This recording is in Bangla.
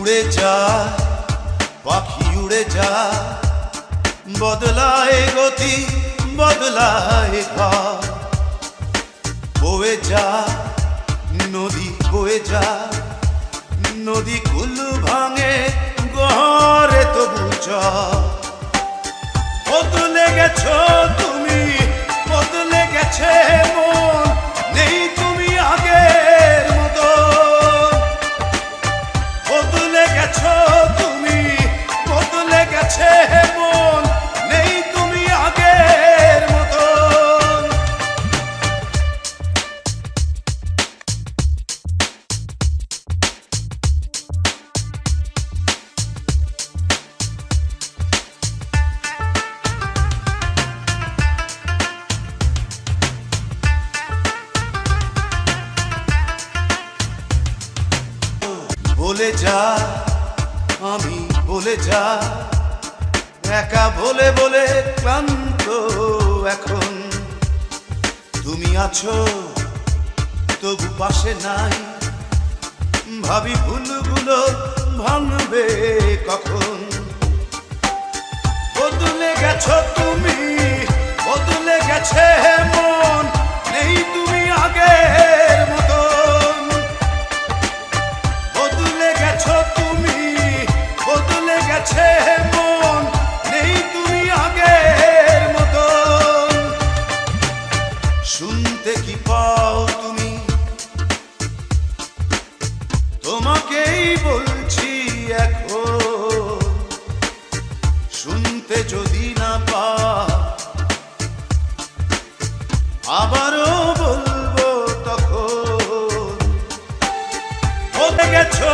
উড়ে যায় পাখি উড়ে যায়, বদলায় গতি বদলায় ঘর, বয়ে যায় নদী বয়ে যায়, নদী কুল ভাঙে গহরে তবু চর। বদলে গেছো তুমি, বদলে গেছে মন, নেই তুমি আগের মতো। বদলে গেছো তুমি, বদলে গেছে মন, নেই তুমি আগের মতো। বলে যা আমি বলে যা, একা বলে বলে ক্লান্ত এখন। তুমি আছো তবু পাশে নাই, ভাবি ভুলগুলো ভাঙবে কখন। বদলে গেছো তুমি, বদলে গেছে মন, নেই তুমি আগের মতন। বদলে গেছো তুমি, বদলে গেছে মন, নেই তুমি আগের মতন। শুনতে কি পাও তুমি, তোমাকেই বলছি এখন। শুনতে যদি না পাও, আবারও বলবো তখন। বদলে গেছো